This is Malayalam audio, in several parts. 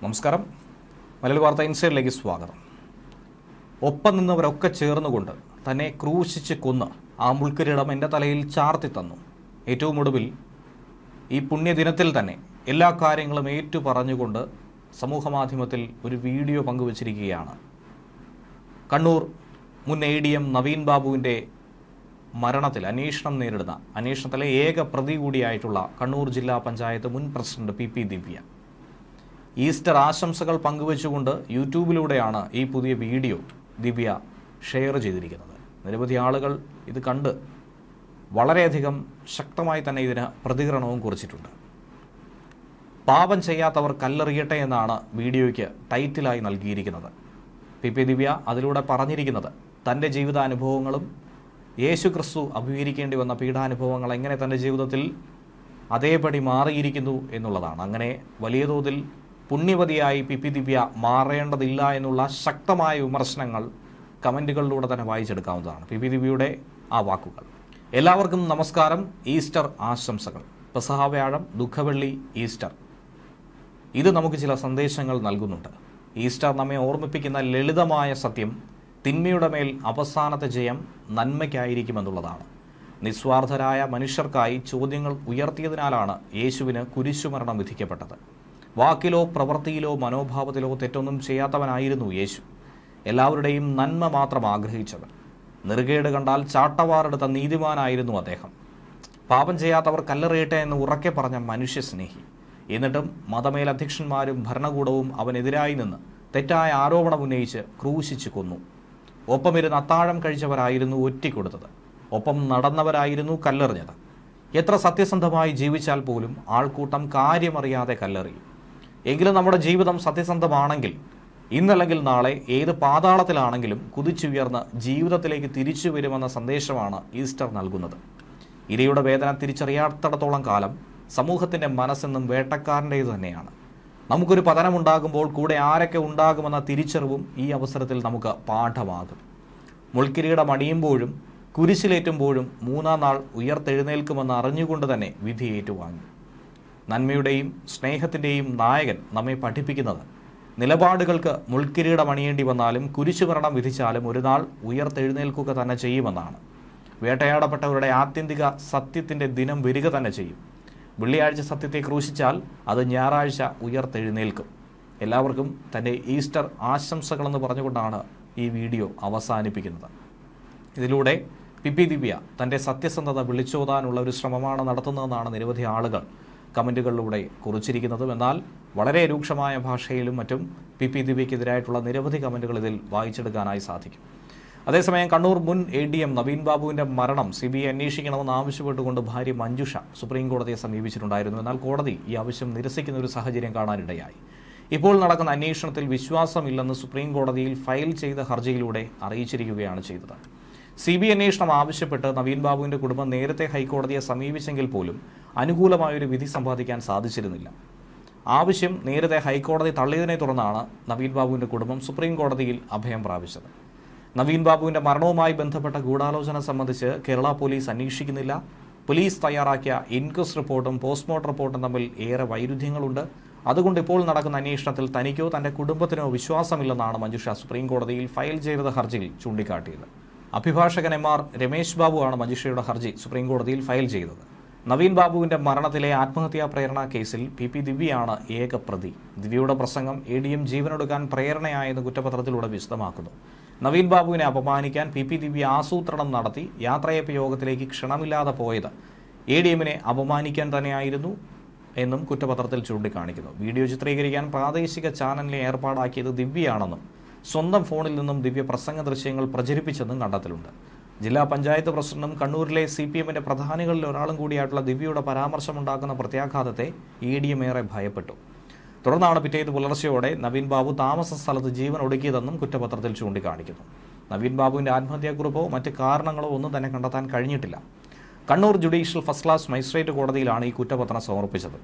നമസ്കാരം. മലയാളി വാർത്ത ഇൻസൈഡിലേക്ക് സ്വാഗതം. ഒപ്പം നിന്നവരൊക്കെ ചേർന്നുകൊണ്ട് തന്നെ ക്രൂശിച്ച് കൊന്ന് ആ മുൾക്കിരീടം എൻ്റെ തലയിൽ ചാർത്തി തന്നു. ഏറ്റവും ഒടുവിൽ ഈ പുണ്യദിനത്തിൽ തന്നെ എല്ലാ കാര്യങ്ങളും ഏറ്റുപറഞ്ഞുകൊണ്ട് സമൂഹമാധ്യമത്തിൽ ഒരു വീഡിയോ പങ്കുവച്ചിരിക്കുകയാണ്. കണ്ണൂർ മുൻ ADM നവീൻ ബാബുവിൻ്റെ മരണത്തിൽ അന്വേഷണത്തിലെ ഏക പ്രതി കൂടിയായിട്ടുള്ള കണ്ണൂർ ജില്ലാ പഞ്ചായത്ത് മുൻ പ്രസിഡന്റ് PP ദിവ്യ ഈസ്റ്റർ ആശംസകൾ പങ്കുവച്ചുകൊണ്ട് യൂട്യൂബിലൂടെയാണ് ഈ പുതിയ വീഡിയോ ദിവ്യ ഷെയർ ചെയ്തിരിക്കുന്നത്. നിരവധി ആളുകൾ ഇത് കണ്ട് വളരെയധികം ശക്തമായി തന്നെ ഇതിന് പ്രതികരണവും കുറിച്ചിട്ടുണ്ട്. പാപം ചെയ്യാത്തവർ കല്ലെറിയട്ടെ എന്നാണ് വീഡിയോയ്ക്ക് ടൈറ്റിലായി നൽകിയിരിക്കുന്നത്. PP ദിവ്യ അതിലൂടെ പറഞ്ഞിരിക്കുന്നത് തൻ്റെ ജീവിതാനുഭവങ്ങളും യേശു ക്രിസ്തു അഭിമുഖീകരിക്കേണ്ടി വന്ന പീഡാനുഭവങ്ങൾ എങ്ങനെ തൻ്റെ ജീവിതത്തിൽ അതേപടി മാറിയിരിക്കുന്നു എന്നുള്ളതാണ്. അങ്ങനെ വലിയ തോതിൽ പുണ്യവതിയായി PP ദിവ്യ മാറേണ്ടതില്ല എന്നുള്ള ശക്തമായ വിമർശനങ്ങൾ കമൻറ്റുകളിലൂടെ തന്നെ വായിച്ചെടുക്കാവുന്നതാണ്. PP ദിവ്യയുടെ ആ വാക്കുകൾ. എല്ലാവർക്കും നമസ്കാരം. ഈസ്റ്റർ ആശംസകൾ. പെസഹ വ്യാഴം, ദുഃഖവെള്ളി, ഈസ്റ്റർ ഇത് നമുക്ക് ചില സന്ദേശങ്ങൾ നൽകുന്നുണ്ട്. ഈസ്റ്റർ നമ്മെ ഓർമ്മിപ്പിക്കുന്ന ലളിതമായ സത്യം തിന്മയുടെ മേൽ അവസാനത്തെ ജയം നന്മയ്ക്കായിരിക്കുമെന്നുള്ളതാണ്. നിസ്വാർത്ഥരായ മനുഷ്യർക്കായി ചോദ്യങ്ങൾ ഉയർത്തിയതിനാലാണ് യേശുവിന് കുരിശുമരണം വിധിക്കപ്പെട്ടത്. വാക്കിലോ പ്രവൃത്തിയിലോ മനോഭാവത്തിലോ തെറ്റൊന്നും ചെയ്യാത്തവനായിരുന്നു യേശു. എല്ലാവരുടെയും നന്മ മാത്രം ആഗ്രഹിച്ചവൻ. നെറുകേട് കണ്ടാൽ ചാട്ടവാറെടുത്ത നീതിമാനായിരുന്നു അദ്ദേഹം. പാപം ചെയ്യാത്തവർ കല്ലെറിയട്ടെ എന്ന് ഉറക്കെ പറഞ്ഞ മനുഷ്യസ്നേഹി. എന്നിട്ടും മതമേലധ്യക്ഷന്മാരും ഭരണകൂടവും അവനെതിരായി നിന്ന് തെറ്റായ ആരോപണം ഉന്നയിച്ച് ക്രൂശിച്ചു കൊന്നു. ഒപ്പമിരുന്ന് അത്താഴം കഴിച്ചവരായിരുന്നു ഒറ്റിക്കൊടുത്തത്. ഒപ്പം നടന്നവരായിരുന്നു കല്ലെറിഞ്ഞത്. എത്ര സത്യസന്ധമായി ജീവിച്ചാൽ പോലും ആൾക്കൂട്ടം കാര്യമറിയാതെ കല്ലെറിയും. എങ്കിലും നമ്മുടെ ജീവിതം സത്യസന്ധമാണെങ്കിൽ ഇന്നല്ലെങ്കിൽ നാളെ ഏത് പാതാളത്തിലാണെങ്കിലും കുതിച്ചുയർന്ന് ജീവിതത്തിലേക്ക് തിരിച്ചു വരുമെന്ന സന്ദേശമാണ് ഈസ്റ്റർ നൽകുന്നത്. ഇരയുടെ വേദന തിരിച്ചറിയാത്തിടത്തോളം കാലം സമൂഹത്തിൻ്റെ മനസ്സെന്നും വേട്ടക്കാരൻ്റേത് തന്നെയാണ്. നമുക്കൊരു പതനമുണ്ടാകുമ്പോൾ കൂടെ ആരൊക്കെ ഉണ്ടാകുമെന്ന തിരിച്ചറിവും ഈ അവസരത്തിൽ നമുക്ക് പാഠമാകും. മുൾക്കിരീടം അണിയുമ്പോഴും കുരിശിലേറ്റുമ്പോഴും മൂന്നാം നാൾ ഉയർത്തെഴുന്നേൽക്കുമെന്ന് അറിഞ്ഞുകൊണ്ട് തന്നെ വിധി ഏറ്റുവാങ്ങി. നന്മയുടെയും സ്നേഹത്തിൻ്റെയും നായകൻ നമ്മെ പഠിപ്പിക്കുന്നത് നിലപാടുകൾക്ക് മുൾക്കിരീടം അണിയേണ്ടി വന്നാലും കുരിശുമരണം വിധിച്ചാലും ഒരു നാൾ ഉയർത്തെഴുന്നേൽക്കുക തന്നെ ചെയ്യുമെന്നാണ്. വേട്ടയാടപ്പെട്ടവരുടെ ആത്യന്തിക സത്യത്തിൻ്റെ ദിനം വരിക തന്നെ ചെയ്യും. വെള്ളിയാഴ്ച സത്യത്തെ ക്രൂശിച്ചാൽ അത് ഞായറാഴ്ച ഉയർത്തെഴുന്നേൽക്കും. എല്ലാവർക്കും തൻ്റെ ഈസ്റ്റർ ആശംസകളെന്ന് പറഞ്ഞുകൊണ്ടാണ് ഈ വീഡിയോ അവസാനിപ്പിക്കുന്നത്. ഇതിലൂടെ PP ദിവ്യ തൻ്റെ സത്യസന്ധത വിളിച്ചോതാനുള്ള ഒരു ശ്രമമാണ് നടത്തുന്നതെന്നാണ് നിരവധി ആളുകൾ കമൻറ്റുകളിലൂടെ കുറിച്ചിരിക്കുന്നത്. എന്നാൽ വളരെ രൂക്ഷമായ ഭാഷയിലും മറ്റും PP ദിവ്യക്കെതിരായിട്ടുള്ള നിരവധി കമൻറ്റുകൾ ഇതിൽ വായിച്ചെടുക്കാനായി സാധിക്കും. അതേസമയം കണ്ണൂർ മുൻ ADM നവീൻ ബാബുവിൻ്റെ മരണം CBI അന്വേഷിക്കണമെന്ന് ആവശ്യപ്പെട്ടുകൊണ്ട് ഭാര്യ മഞ്ജുഷ സുപ്രീം കോടതിയെ സമീപിച്ചിട്ടുണ്ടായിരുന്നു. എന്നാൽ കോടതി ഈ ആവശ്യം നിരസിക്കുന്ന ഒരു സാഹചര്യം കാണാനിടയായി. ഇപ്പോൾ നടക്കുന്ന അന്വേഷണത്തിൽ വിശ്വാസമില്ലെന്ന് സുപ്രീം കോടതിയിൽ ഫയൽ ചെയ്ത ഹർജിയിലൂടെ അറിയിച്ചിരിക്കുകയാണ് ചെയ്തത്. CBI അന്വേഷണം ആവശ്യപ്പെട്ട് നവീൻ ബാബുവിൻ്റെ കുടുംബം നേരത്തെ ഹൈക്കോടതിയെ സമീപിച്ചെങ്കിൽ പോലും അനുകൂലമായൊരു വിധി സമ്പാദിക്കാൻ സാധിച്ചിരുന്നില്ല. ആവശ്യം നേരത്തെ ഹൈക്കോടതി തള്ളിയതിനെ തുടർന്നാണ് നവീൻ ബാബുവിൻ്റെ കുടുംബം സുപ്രീം കോടതിയിൽ അഭയം പ്രാപിച്ചത്. നവീൻ ബാബുവിൻ്റെ മരണവുമായി ബന്ധപ്പെട്ട ഗൂഢാലോചന സംബന്ധിച്ച് കേരള പോലീസ് അന്വേഷിക്കുന്നില്ല. പോലീസ് തയ്യാറാക്കിയ ഇൻക്വസ്റ്റ് റിപ്പോർട്ടും പോസ്റ്റ്മോർട്ടം റിപ്പോർട്ടും തമ്മിൽ ഏറെ വൈരുദ്ധ്യങ്ങളുണ്ട്. അതുകൊണ്ട് ഇപ്പോൾ നടക്കുന്ന അന്വേഷണത്തിൽ തനിക്കോ തൻ്റെ കുടുംബത്തിനോ വിശ്വാസമില്ലെന്നാണ് മഞ്ജുഷ സുപ്രീം കോടതിയിൽ ഫയൽ ചെയ്ത ഹർജിയിൽ ചൂണ്ടിക്കാട്ടിയത്. അഭിഭാഷകൻ MR രമേശ് ബാബുവാണ് മഞ്ജുഷയുടെ ഹർജി സുപ്രീം കോടതിയിൽ ഫയൽ ചെയ്തത്. നവീൻ ബാബുവിൻ്റെ മരണത്തിലെ ആത്മഹത്യാ പ്രേരണ കേസിൽ PP ദിവ്യയാണ് ഏക പ്രതി. ദിവ്യയുടെ പ്രസംഗം ADM ജീവനൊടുക്കാൻ പ്രേരണയായെന്ന് കുറ്റപത്രത്തിലൂടെ വിശദമാക്കുന്നു. നവീൻ ബാബുവിനെ അപമാനിക്കാൻ PP ദിവ്യ ആസൂത്രണം നടത്തി യാത്രയപ്പ് യോഗത്തിലേക്ക് ക്ഷണമില്ലാതെ പോയത് ADMനെ അപമാനിക്കാൻ തന്നെയായിരുന്നു എന്നും കുറ്റപത്രത്തിൽ ചൂണ്ടിക്കാണിക്കുന്നു. വീഡിയോ ചിത്രീകരിക്കാൻ പ്രാദേശിക ചാനലിനെ ഏർപ്പാടാക്കിയത് ദിവ്യയാണെന്നും സ്വന്തം ഫോണിൽ നിന്നും ദിവ്യ പ്രസംഗ ദൃശ്യങ്ങൾ പ്രചരിപ്പിച്ചെന്നും കണ്ടെത്തലുണ്ട്. ജില്ലാ പഞ്ചായത്ത് പ്രസിഡന്റും കണ്ണൂരിലെ CPMന്റെ പ്രധാനികളിൽ ഒരാളും കൂടിയായിട്ടുള്ള ദിവ്യയുടെ പരാമർശമുണ്ടാക്കുന്ന പ്രത്യാഘാതത്തെ ADM ഏറെ ഭയപ്പെട്ടു. തുടർന്നാണ് പിറ്റേന്ന് പുലർച്ചെയോടെ നവീൻ ബാബു താമസ സ്ഥലത്ത് ജീവൻ ഒടുക്കിയതെന്നും കുറ്റപത്രത്തിൽ ചൂണ്ടിക്കാണിക്കുന്നു. നവീൻ ബാബുവിൻ്റെ ആത്മഹത്യാക്കുറിപ്പോ മറ്റ് കാരണങ്ങളോ ഒന്നും തന്നെ കണ്ടെത്താൻ കഴിഞ്ഞിട്ടില്ല. Kannur judicial first class magistrate കോടതിയിലാണ് ഈ കുറ്റപത്രം സമർപ്പിച്ചത്.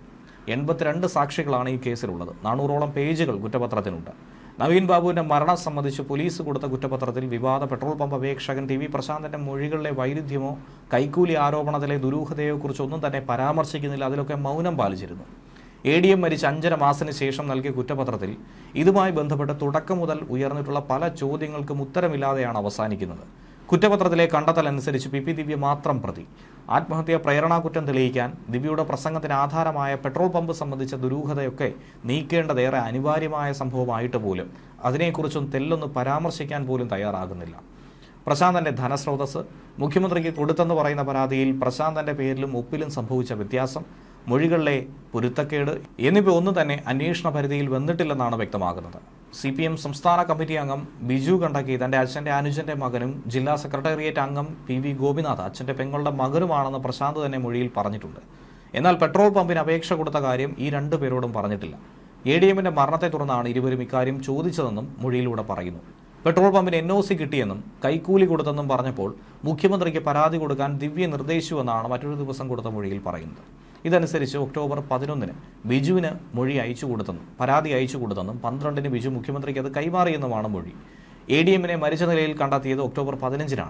82 സാക്ഷികളാണ് ഈ കേസിലുള്ളത്. 400ഓളം പേജുകൾ കുറ്റപത്രത്തിനുണ്ട്. നവീൻ ബാബുവിന്റെ മരണം സംബന്ധിച്ച് പോലീസ് കൊടുത്ത കുറ്റപത്രത്തിൽ വിവാദ പെട്രോൾ പമ്പ് അപേക്ഷകൻ ടി വി പ്രശാന്തന്റെ മൊഴികളിലെ വൈരുദ്ധ്യമോ കൈക്കൂലി ആരോപണത്തിലെ ദുരൂഹതയോ കുറിച്ചൊന്നും തന്നെ പരാമർശിക്കുന്നില്ല. അതിലൊക്കെ മൗനം പാലിച്ചിരുന്നു. ADM മരിച്ച 5.5 മാസത്തിന് ശേഷം നൽകിയ കുറ്റപത്രത്തിൽ ഇതുമായി ബന്ധപ്പെട്ട് തുടക്കം മുതൽ ഉയർന്നിട്ടുള്ള പല ചോദ്യങ്ങൾക്കും ഉത്തരമില്ലാതെയാണ് അവസാനിക്കുന്നത്. കുറ്റപത്രത്തിലെ കണ്ടെത്തലനുസരിച്ച് PP ദിവ്യ മാത്രം പ്രതി. ആത്മഹത്യാ പ്രേരണാകുറ്റം തെളിയിക്കാൻ ദിവ്യയുടെ പ്രസംഗത്തിന് ആധാരമായ പെട്രോൾ പമ്പ് സംബന്ധിച്ച ദുരൂഹതയൊക്കെ നീക്കേണ്ടതേറെ അനിവാര്യമായ സംഭവമായിട്ട് പോലും അതിനെക്കുറിച്ചും തെല്ലൊന്ന് പരാമർശിക്കാൻ പോലും തയ്യാറാകുന്നില്ല. പ്രശാന്തന്റെ ധനസ്രോതസ്, മുഖ്യമന്ത്രിക്ക് കൊടുത്തെന്ന് പറയുന്ന പരാതിയിൽ പ്രശാന്തന്റെ പേരിലും ഒപ്പിലും സംഭവിച്ച വ്യത്യാസം, മൊഴികളിലെ പൊരുത്തക്കേട് എന്നിവ ഒന്നും തന്നെ അന്വേഷണ പരിധിയിൽ വന്നിട്ടില്ലെന്നാണ് വ്യക്തമാകുന്നത്. CPM സംസ്ഥാന കമ്മിറ്റി അംഗം ബിജു കണ്ടക്കി തന്റെ അച്ഛന്റെ അനുജന്റെ മകനും ജില്ലാ സെക്രട്ടേറിയറ്റ് അംഗം PV ഗോപിനാഥ് അച്ഛന്റെ പെങ്ങളുടെ മകനുമാണെന്ന് പ്രശാന്ത് തന്നെ മൊഴിയിൽ പറഞ്ഞിട്ടുണ്ട്. എന്നാൽ പെട്രോൾ പമ്പിന് അപേക്ഷ കൊടുത്ത കാര്യം ഈ 2 പേരോടും പറഞ്ഞിട്ടില്ല. ADMന്റെ മരണത്തെ തുടർന്നാണ് ഇരുവരും ഇക്കാര്യം ചോദിച്ചതെന്നും മൊഴിയിലൂടെ പറയുന്നു. പെട്രോൾ പമ്പിന് NOC കിട്ടിയെന്നും കൈക്കൂലി കൊടുത്തെന്നും പറഞ്ഞപ്പോൾ മുഖ്യമന്ത്രിക്ക് പരാതി കൊടുക്കാൻ ദിവ്യ നിർദ്ദേശിച്ചുവെന്നാണ് മറ്റൊരു ദിവസം കൊടുത്ത മൊഴിയിൽ പറയുന്നത്. ഇതനുസരിച്ച് ഒക്ടോബർ 11 ബിജുവിന് മൊഴി അയച്ചു കൊടുത്തെന്നും പരാതി അയച്ചു കൊടുത്തെന്നും 12 ബിജു മുഖ്യമന്ത്രിക്ക് അത് കൈമാറിയെന്നുമാണ് മൊഴി. ADMനെ മരിച്ച നിലയിൽ കണ്ടെത്തിയത് ഒക്ടോബർ 15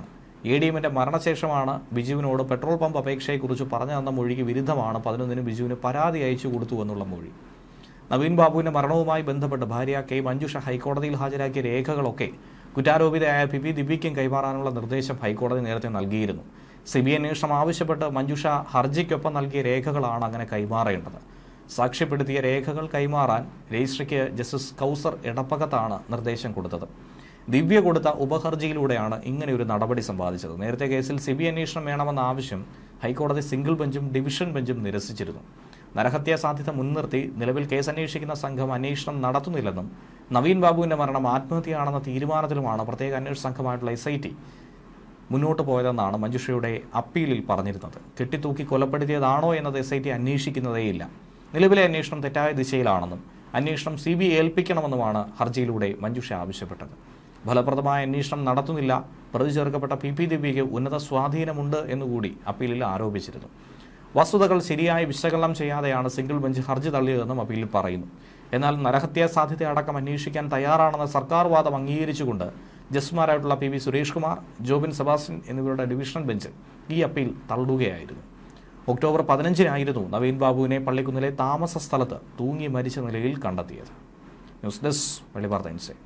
ADMന്റെ മരണശേഷമാണ് ബിജുവിനോട് പെട്രോൾ പമ്പ് അപേക്ഷയെക്കുറിച്ച് പറഞ്ഞു തന്ന മൊഴിക്ക് വിരുദ്ധമാണ് 11 ബിജുവിന് പരാതി അയച്ചു കൊടുത്തു എന്നുള്ള മൊഴി. നവീൻ ബാബുവിന്റെ മരണവുമായി ബന്ധപ്പെട്ട് ഭാര്യ K മഞ്ജുഷ ഹൈക്കോടതിയിൽ ഹാജരാക്കിയ രേഖകളൊക്കെ കുറ്റാരോപിതയായ PP ദിവ്യയ്ക്കും കൈമാറാനുള്ള നിർദ്ദേശം ഹൈക്കോടതി നേരത്തെ നൽകിയിരുന്നു. CBI അന്വേഷണം ആവശ്യപ്പെട്ട് മഞ്ജുഷ ഹർജിക്കൊപ്പം നൽകിയ രേഖകളാണ് അങ്ങനെ കൈമാറേണ്ടത്. സാക്ഷ്യപ്പെടുത്തിയ രേഖകൾ കൈമാറാൻ രജിസ്ട്രിക്ക് ജസ്റ്റിസ് കൗസർ എടപ്പകത്താണ് നിർദ്ദേശം കൊടുത്തത്. ദിവ്യ കൊടുത്ത ഉപഹർജിയിലൂടെയാണ് ഇങ്ങനെയൊരു നടപടി സമ്പാദിച്ചത്. നേരത്തെ കേസിൽ CBI അന്വേഷണം വേണമെന്ന ആവശ്യം ഹൈക്കോടതി സിംഗിൾ ബെഞ്ചും ഡിവിഷൻ ബെഞ്ചും നിരസിച്ചിരുന്നു. നരഹത്യാ സാധ്യത മുൻനിർത്തി നിലവിൽ കേസ് അന്വേഷിക്കുന്ന സംഘം അന്വേഷണം നടത്തുന്നില്ലെന്നും നവീൻ ബാബുവിന്റെ മരണം ആത്മഹത്യയാണെന്ന തീരുമാനത്തിലുമാണ് പ്രത്യേക അന്വേഷണ സംഘമായിട്ടുള്ള SIT മുന്നോട്ട് പോയതെന്നാണ് മഞ്ജുഷയുടെ അപ്പീലിൽ പറഞ്ഞിരുന്നത്. കെട്ടിത്തൂക്കി കൊലപ്പെടുത്തിയതാണോ എന്നത് SIT അന്വേഷിക്കുന്നതേയില്ല. നിലവിലെ അന്വേഷണം തെറ്റായ ദിശയിലാണെന്നും അന്വേഷണം CBI ഏൽപ്പിക്കണമെന്നുമാണ് ഹർജിയിലൂടെ മഞ്ജുഷ ആവശ്യപ്പെട്ടത്. ഫലപ്രദമായ അന്വേഷണം നടത്തുന്നില്ല, പ്രതി ചേർക്കപ്പെട്ട PP ദിവ്യയ്ക്ക് ഉന്നത സ്വാധീനമുണ്ട് എന്നുകൂടി അപ്പീലിൽ ആരോപിച്ചിരുന്നു. വസ്തുതകൾ ശരിയായി വിശകലനം ചെയ്യാതെയാണ് സിംഗിൾ ബെഞ്ച് ഹർജി തള്ളിയതെന്നും അപ്പീലിൽ പറയുന്നു. എന്നാൽ നരഹത്യാ സാധ്യത അടക്കം അന്വേഷിക്കാൻ തയ്യാറാണെന്ന സർക്കാർ വാദം അംഗീകരിച്ചുകൊണ്ട് ജസ്റ്റിസുമാരായിട്ടുള്ള PV സുരേഷ് കുമാർ, ജോബിൻ സെബാസ്റ്റ്യൻ എന്നിവരുടെ ഡിവിഷൻ ബെഞ്ച് ഈ അപ്പീൽ തള്ളുകയായിരുന്നു. ഒക്ടോബർ 15 നവീൻ ബാബുവിനെ പള്ളിക്കുന്നിലെ താമസ സ്ഥലത്ത് തൂങ്ങി മരിച്ച നിലയിൽ കണ്ടെത്തിയത്. News desk Velivartha insight.